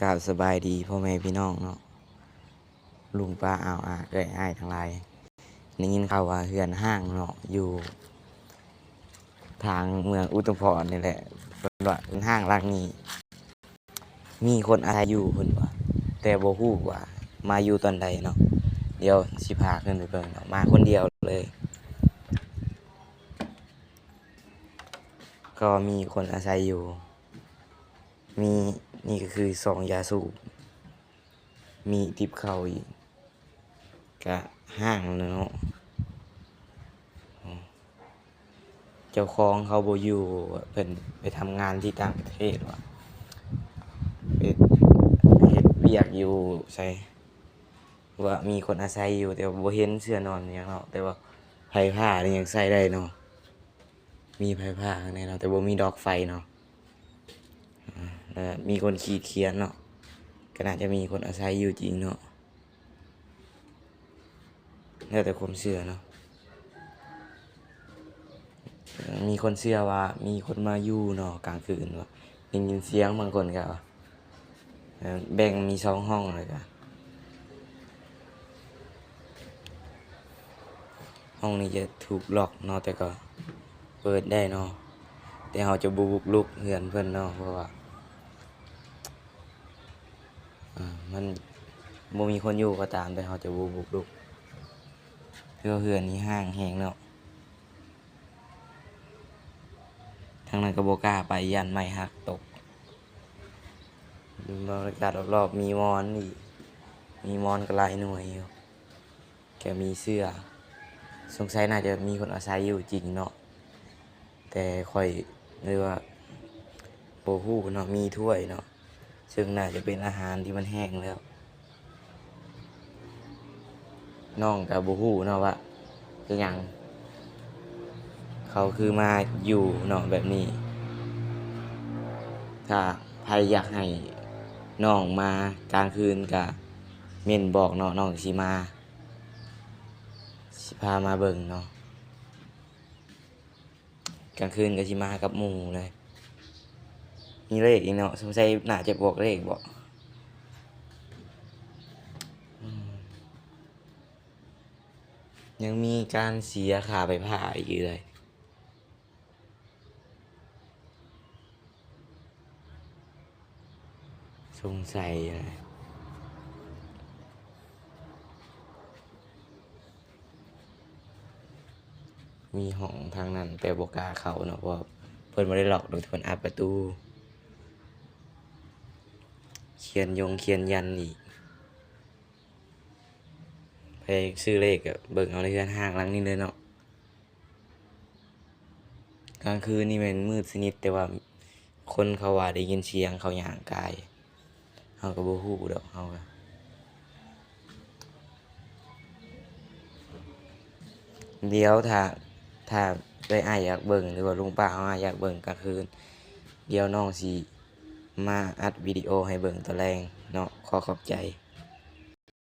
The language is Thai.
กราบสบายดีพ่อแม่พี่น้องเนาะลุงป้าเอ้ยอ้ายทั้งหลายได้ยินข่าวว่าเฮือนห้างเนาะอยู่ทางเมืองอุตุมพรนี่แหละเพิ่นว่าเป็นห้างหลังนี้มีคนอาศัยอยู่เพิ่นว่าแต่บ่ฮู้ว่ามาอยู่ตอนใดเนาะเดี๋ยวสิพาขึ้นไปเบิ่งเนาะมาคนเดียวเลย ก็มีคนอาศัยอยู่มีนี่ก็คือซองยาสูบมีติบเข้าวอีกก็ห้างเนาะเจ้าของเขาบ่อยู่เพิ่นไปทำงานที่ต่างประเทศว่ะไปเฮ็ดเวียกอยู่ไสว่ามีคนอาศัยอยู่แต่ว่าบ่เห็นเสื้อนอนหยังเนาะแต่ว่าไผผ้านี่ยังใส่ได้เนาะมีไผผ้าข้างในเนาะแต่บ่มีดอกไฟเนาะแล้วมีคนขีดเขียนเนาะก็น่าจะมีคนอาศัยอยู่จริงเนาะแล้วแต่ความเชื่อเนาะมีคนเชื่อว่ามีคนมาอยู่เนาะกลางคืนว่าได้ยินเสียงบางคนก็แบ่งมี2ห้องเลยก็ห้องนี้จะถูกล็อกเนาะแต่ก็เปิดได้เนาะแต่เราจะบ่บุกรุกเรือนเพิ่นเนาะเพราะว่ามันบ่มีคนอยู่ก็ตามแต่เราจะบ่บุกรุกเพื่อเรือนนี้ห้างแฮงเนาะทางนั้นก็บ่กล้าไปยันไม้หักตกบรรยากาศรอบๆมีมอนอีกมีมอนก็หลายหน่วยอยู่แกมีเสื้อสงสัยน่าจะมีคนอาศัยอยู่จริงเนาะแต่ค่อยเลยว่าบ่ฮู้เนาะมีถ้วยเนาะซึ่งน่าจะเป็นอาหารที่มันแห้งแล้วน้องก็บ่ฮู้เนาะว่าคือหยังเขาคือมาอยู่เนาะแบบนี้ถ้าใครอยากให้น้องมากลางคืนก็เม่นบอกเนาะน้องสิมาสิพามาเบิ่งเนาะกลางคืนก็สิมากับหมู่เลยมีเลขอีกเนาะสงสัยน่าจะบอกเลขบ่ยังมีการเสียค่าไปผ่าอีกเลยสงสัยนะมีห้องทางนั้นแต่บ่กล้าเข้าเนาะเพราะว่าเพิ่นบ่ได้ล็อกดอกเพิ่นอัดประตูเขียนยันอีกไปซื้อเลขก็เบิ่งเอาในเรือนห้างหลังนี้เลยเนาะกลางคืนนี่แม่นมืดสนิทแต่ว่าคนเขาว่าได้ยินเสียงเขาย่างกายเฮาก็บ่ฮู้ดอกเฮาก็เดี๋ยวถ้าได้อ้ายอยากเบิ่งหรือว่าลุงป้าอ้ายอยากเบิ่งกลางคืนเดี๋ยวน้องสิมาอัดวิดีโอให้เบิ่งตอนแรงเนาะขอขอบใจ